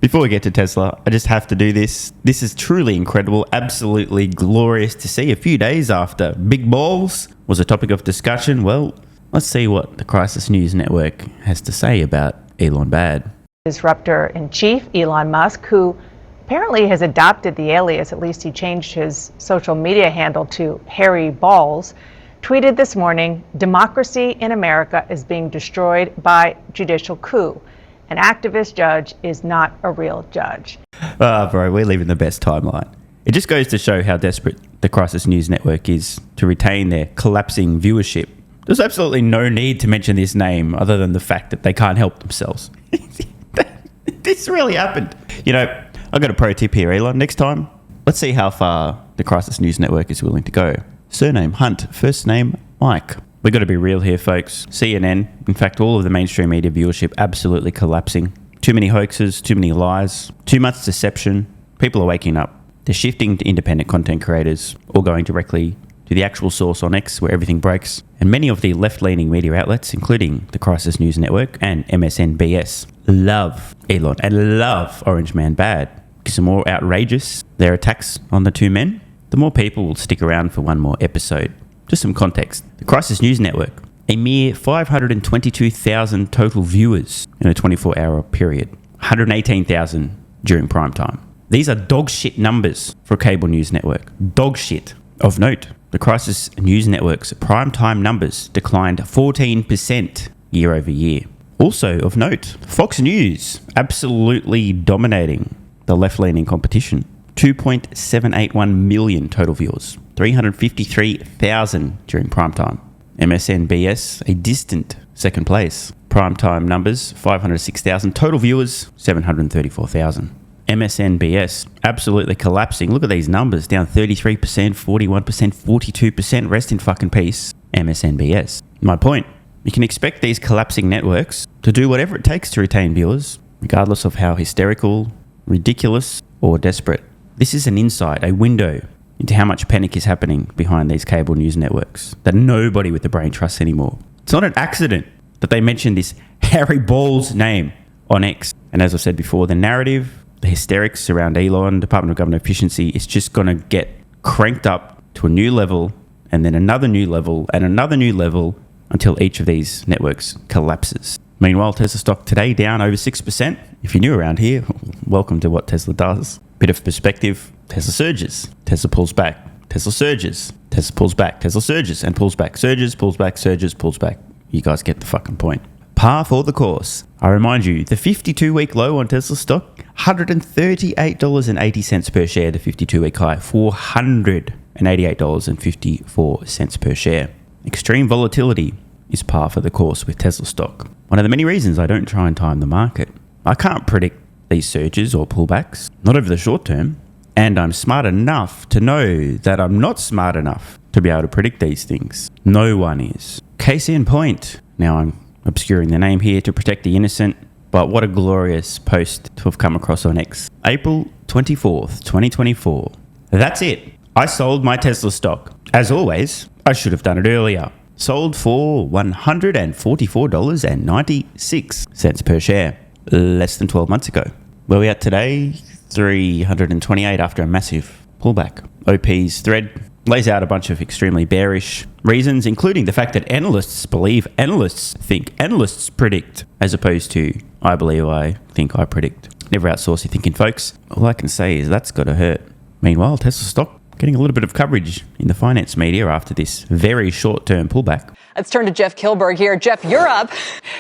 Before we get to Tesla, I just have to do this. This is truly incredible, absolutely glorious to see. A few days after Big Bolz was a topic of discussion, well, let's see what the Crisis News Network has to say about Elon Bad. Disruptor-in-chief Elon Musk, who apparently has adopted the alias, at least he changed his social media handle to Harry Bolz, tweeted this morning, "Democracy in America is being destroyed by judicial coup. An activist judge is not a real judge." Bro, we're living the best timeline. It just goes to show how desperate the Crisis News Network is to retain their collapsing viewership. There's absolutely no need to mention this name other than the fact that they can't help themselves. This really happened. You know, I've got a pro tip here, Elon. Next time, let's see how far the Crisis News Network is willing to go. Surname Hunt, first name Mike. We've got to be real here, folks. CNN, in fact, all of the mainstream media viewership absolutely collapsing. Too many hoaxes, too many lies, too much deception. People are waking up. They're shifting to independent content creators or going directly to the actual source on X where everything breaks. And many of the left-leaning media outlets, including the Crisis News Network and MSNBS, love Elon and love Orange Man Bad. Because the more outrageous their attacks on the two men, the more people will stick around for one more episode. Just some context. The Crisis News Network, a mere 522,000 total viewers in a 24-hour period. 118,000 during prime time. These are dog shit numbers for a cable news network. Dog shit. Of note, the Crisis News Network's primetime numbers declined 14% year over year. Also of note, Fox News absolutely dominating the left-leaning competition. 2.781 million total viewers, 353,000 during primetime. MSNBS, a distant second place. Primetime numbers, 506,000. Total viewers, 734,000. MSNBS absolutely collapsing. Look at these numbers, down 33%, 41%, 42%. Rest in fucking peace, MSNBS. My point, you can expect these collapsing networks to do whatever it takes to retain viewers, regardless of how hysterical, ridiculous, or desperate. This is an insight, a window into how much panic is happening behind these cable news networks that nobody with the brain trusts anymore. It's not an accident that they mentioned this Harry Bolz name on X. And as I said before, the narrative, the hysterics around Elon, Department of Government Efficiency, is just going to get cranked up to a new level and then another new level and another new level until each of these networks collapses. Meanwhile, Tesla stock today down over 6%. If you're new around here, welcome to what Tesla does. Bit of perspective, Tesla surges, Tesla pulls back, Tesla surges, Tesla pulls back, Tesla surges and pulls back, surges, pulls back, surges, pulls back. You guys get the fucking point. Par for the course. I remind you, the 52-week low on Tesla stock, $138.80 per share. The 52-week high, $488.54 per share. Extreme volatility is par for the course with Tesla stock. One of the many reasons I don't try and time the market. I can't predict these surges or pullbacks, not over the short term. And I'm smart enough to know that I'm not smart enough to be able to predict these things. No one is. Case in point. Now I'm obscuring the name here to protect the innocent, but what a glorious post to have come across on X. April 24th, 2024. That's it. I sold my Tesla stock. As always, I should have done it earlier. Sold for $144.96 per share, less than 12 months ago. Where are we at today? 328 after a massive pullback. OP's thread lays out a bunch of extremely bearish reasons, including the fact that analysts believe analysts think analysts predict, as opposed to I believe I think I predict. Never outsource your thinking, folks. All I can say is that's got to hurt. Meanwhile, Tesla stock getting a little bit of coverage in the finance media after this very short-term pullback. Let's turn to Jeff Kilberg here. Jeff, you're up.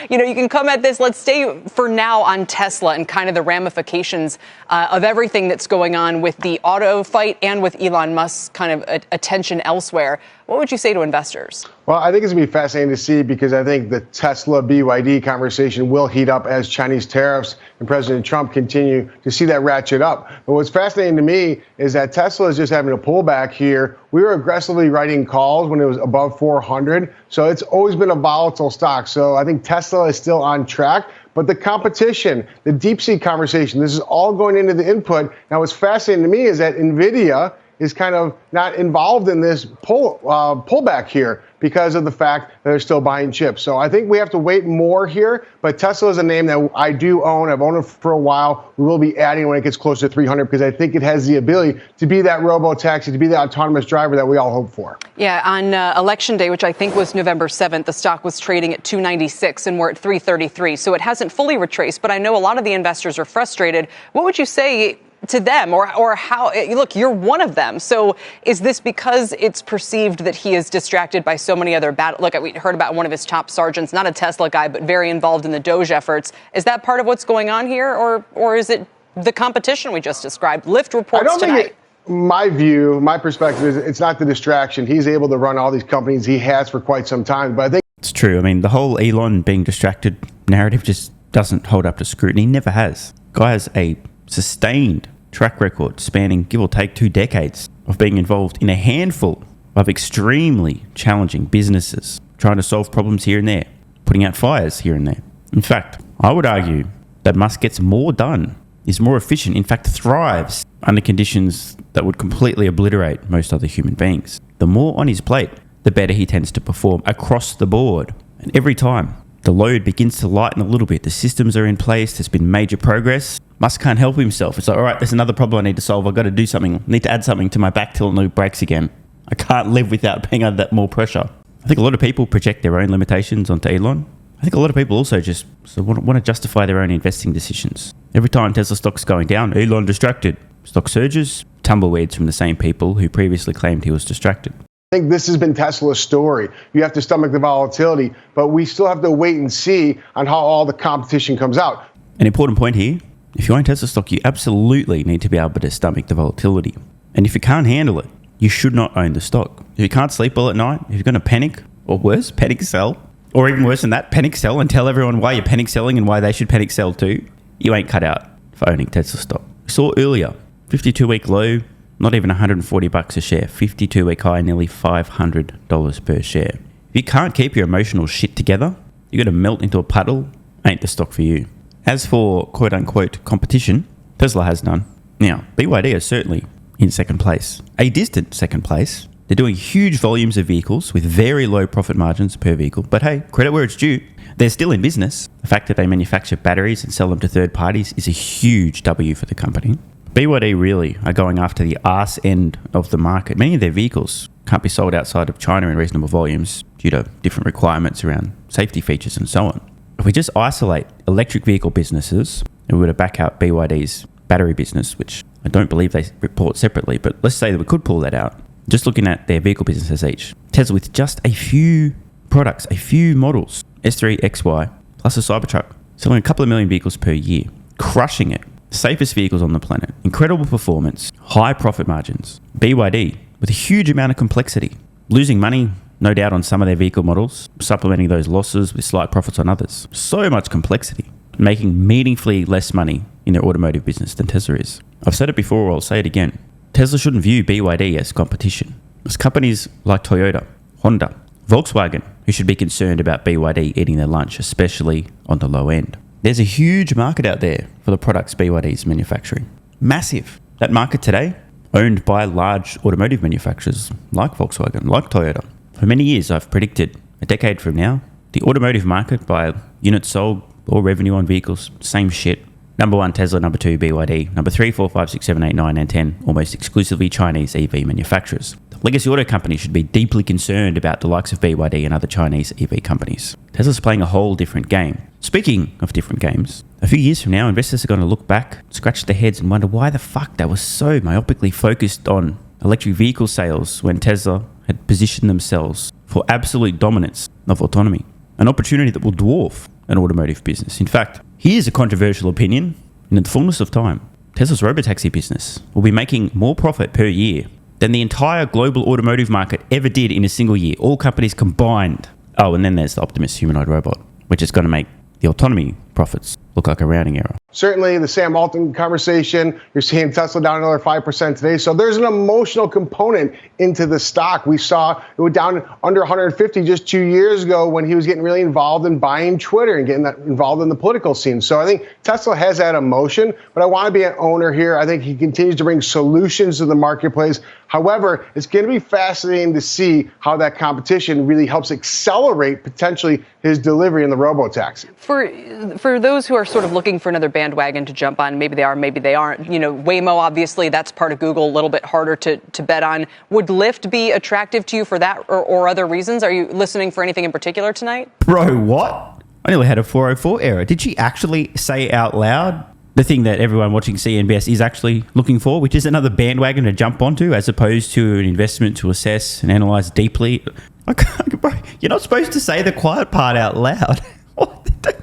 You know, you can come at this. Let's stay for now on Tesla and kind of the ramifications of everything that's going on with the auto fight and with Elon Musk's kind of attention elsewhere. What would you say to investors? Well, I think it's going to be fascinating to see, because I think the Tesla BYD conversation will heat up as Chinese tariffs and President Trump continue to see that ratchet up. But what's fascinating to me is that Tesla is just having a pullback here. We were aggressively writing calls when it was above 400. So it's always been a volatile stock. So I think Tesla is still on track. But the competition, the DeepSeek conversation, this is all going into the input. Now, what's fascinating to me is that NVIDIA is kind of not involved in this pullback here because of the fact that they're still buying chips. So I think we have to wait more here, but Tesla is a name that I do own. I've owned it for a while. We will be adding when it gets closer to 300 because I think it has the ability to be that robotaxi, to be that autonomous driver that we all hope for. Yeah, on election day, which I think was November 7th, the stock was trading at 296 and we're at 333. So it hasn't fully retraced, but I know a lot of the investors are frustrated. What would you say to them, or how? Look, you're one of them. So is this because it's perceived that he is distracted by so many other Look, we heard about one of his top sergeants, not a Tesla guy, but very involved in the Doge efforts. Is that part of what's going on here, or is it the competition we just described? Lyft reports tonight. My view, my perspective is it's not the distraction. He's able to run all these companies. He has for quite some time, but I think it's true. I mean, the whole Elon being distracted narrative just doesn't hold up to scrutiny. Never has. Guy has a sustained track record spanning, give or take, 2 decades of being involved in a handful of extremely challenging businesses, trying to solve problems here and there, putting out fires here and there. In fact, I would argue that Musk gets more done, is more efficient, in fact thrives under conditions that would completely obliterate most other human beings. The more on his plate, the better he tends to perform across the board. And every time the load begins to lighten a little bit, the systems are in place, there's been major progress, Musk can't help himself. It's like, all right, there's another problem I need to solve. I've got to do something. I need to add something to my back till it breaks again. I can't live without being under that more pressure. I think a lot of people project their own limitations onto Elon. I think a lot of people also just want to justify their own investing decisions. Every time Tesla stock's going down, Elon distracted. Stock surges, tumbleweeds from the same people who previously claimed he was distracted. I think this has been Tesla's story. You have to stomach the volatility, but we still have to wait and see on how all the competition comes out. An important point here, if you own Tesla stock, you absolutely need to be able to stomach the volatility. And if you can't handle it, you should not own the stock. If you can't sleep well at night, if you're going to panic, or worse, panic sell, or even worse than that, panic sell and tell everyone why you're panic selling and why they should panic sell too, you ain't cut out for owning Tesla stock. We saw earlier, 52-week low, not even $140 a share, 52-week high, nearly $500 per share. If you can't keep your emotional shit together, you're going to melt into a puddle, ain't the stock for you. As for quote-unquote competition, Tesla has none. Now, BYD is certainly in second place, a distant second place. They're doing huge volumes of vehicles with very low profit margins per vehicle. But hey, credit where it's due. They're still in business. The fact that they manufacture batteries and sell them to third parties is a huge W for the company. BYD really are going after the arse end of the market. Many of their vehicles can't be sold outside of China in reasonable volumes due to different requirements around safety features and so on. If we just isolate electric vehicle businesses and we were to back out BYD's battery business, which I don't believe they report separately, but let's say that we could pull that out. Just looking at their vehicle businesses each. Tesla with just a few products, a few models, S3, XY, plus a Cybertruck, selling a couple of million vehicles per year, crushing it. Safest vehicles on the planet, incredible performance, high profit margins. BYD with a huge amount of complexity, losing money, no doubt, on some of their vehicle models, supplementing those losses with slight profits on others. So much complexity, making meaningfully less money in their automotive business than Tesla is. I've said it before, I'll say it again. Tesla shouldn't view BYD as competition. It's companies like Toyota, Honda, Volkswagen who should be concerned about BYD eating their lunch, especially on the low end. There's a huge market out there for the products BYD is manufacturing. Massive. That market today, owned by large automotive manufacturers like Volkswagen, like Toyota. For many years, I've predicted a decade from now, the automotive market by units sold or revenue on vehicles, same shit. Number 1, Tesla. Number 2, BYD. Number 3, 4, 5, 6, 7, 8, 9, and 10, almost exclusively Chinese EV manufacturers. The legacy auto companies should be deeply concerned about the likes of BYD and other Chinese EV companies. Tesla's playing a whole different game. Speaking of different games, a few years from now, investors are going to look back, scratch their heads and wonder why the fuck they were so myopically focused on electric vehicle sales when Tesla had positioned themselves for absolute dominance of autonomy, an opportunity that will dwarf an automotive business. In fact, here's a controversial opinion. In the fullness of time, Tesla's Robotaxi business will be making more profit per year than the entire global automotive market ever did in a single year, all companies combined. Oh, and then there's the Optimus humanoid robot, which is going to make the autonomy profits look like a rounding error. Certainly the Sam Altman conversation, you're seeing Tesla down another 5% today. So there's an emotional component into the stock. We saw it went down under 150 just 2 years ago when he was getting really involved in buying Twitter and getting that involved in the political scene. So I think Tesla has that emotion, but I want to be an owner here. I think he continues to bring solutions to the marketplace. However, it's going to be fascinating to see how that competition really helps accelerate potentially his delivery in the Robotaxi. For those who are sort of looking for another bandwagon to jump on, maybe they are, maybe they aren't. You know, Waymo, obviously, that's part of Google, a little bit harder to bet on. Would Lyft be attractive to you for that or other reasons? Are you listening for anything in particular tonight? Bro, what? I nearly had a 404 error. Did she actually say out loud the thing that everyone watching CNBS is actually looking for, which is another bandwagon to jump onto as opposed to an investment to assess and analyze deeply? Bro, you're not supposed to say the quiet part out loud.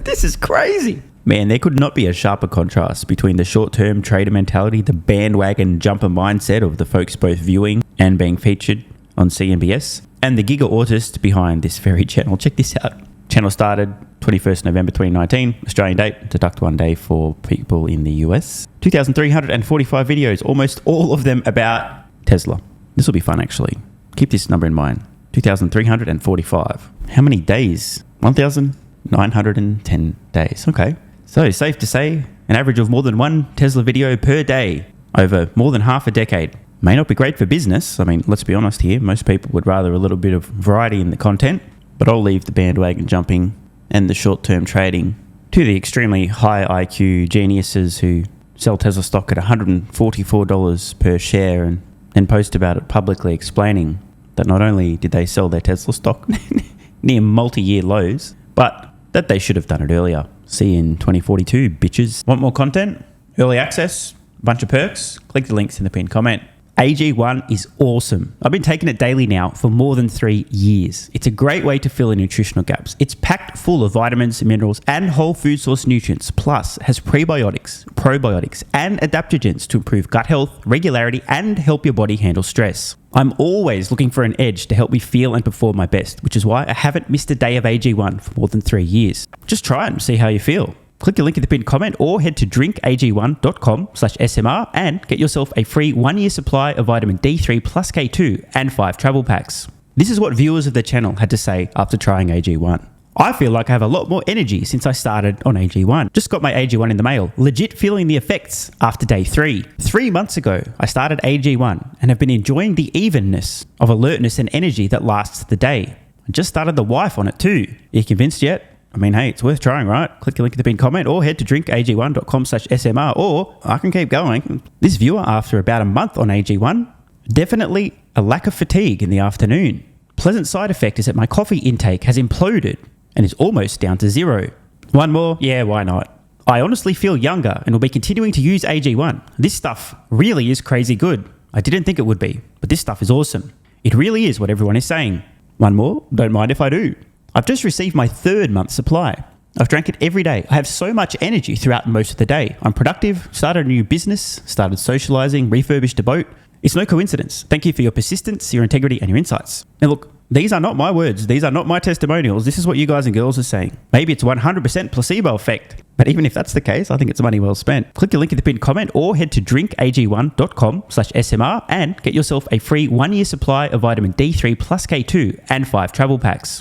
This is crazy. Man, there could not be a sharper contrast between the short-term trader mentality, the bandwagon jumper mindset of the folks both viewing and being featured on CNBS, and the giga autist behind this very channel. Check this out. Channel started 21st November 2019, Australian date, deduct 1 day for people in the US. 2,345 videos, almost all of them about Tesla. This will be fun, actually. Keep this number in mind. 2,345. How many days? 1,910 days. Okay. So safe to say, an average of more than one Tesla video per day over more than half a decade. May not be great for business. I mean, let's be honest here. Most people would rather a little bit of variety in the content, but I'll leave the bandwagon jumping and the short-term trading to the extremely high IQ geniuses who sell Tesla stock at $144 per share and post about it publicly, explaining that not only did they sell their Tesla stock near multi-year lows, but that they should have done it earlier. See you in 2042, bitches. Want more content? Early access? Bunch of perks? Click the links in the pinned comment. AG1 is awesome. I've been taking it daily now for more than 3 years. It's a great way to fill in nutritional gaps. It's packed full of vitamins, minerals, and whole food source nutrients. Plus, has prebiotics, probiotics, and adaptogens to improve gut health, regularity, and help your body handle stress. I'm always looking for an edge to help me feel and perform my best, which is why I haven't missed a day of AG1 for more than 3 years. Just try it and see how you feel. Click the link in the pinned comment or head to drinkag1.com/SMR and get yourself a free 1-year supply of vitamin D3 plus K2 and 5 travel packs. This is what viewers of the channel had to say after trying AG1. I feel like I have a lot more energy since I started on AG1. Just got my AG1 in the mail, legit feeling the effects after day 3. 3 months ago, I started AG1 and have been enjoying the evenness of alertness and energy that lasts the day. I just started the wife on it too. Are you convinced yet? I mean, hey, it's worth trying, right? Click the link in the pinned comment or head to drinkag1.com/SMR, or I can keep going. This viewer, after about a month on AG1, definitely a lack of fatigue in the afternoon. Pleasant side effect is that my coffee intake has imploded and is almost down to 0. One more? Yeah, why not? I honestly feel younger and will be continuing to use AG1. This stuff really is crazy good. I didn't think it would be, but this stuff is awesome. It really is what everyone is saying. One more? Don't mind if I do. I've just received my 3rd month supply. I've drank it every day. I have so much energy throughout most of the day. I'm productive, started a new business, started socializing, refurbished a boat. It's no coincidence. Thank you for your persistence, your integrity, and your insights. And look, these are not my words. These are not my testimonials. This is what you guys and girls are saying. Maybe it's 100% placebo effect. But even if that's the case, I think it's money well spent. Click the link in the pinned comment or head to drinkag1.com/SMR and get yourself a free 1-year supply of vitamin D3 plus K2 and 5 travel packs.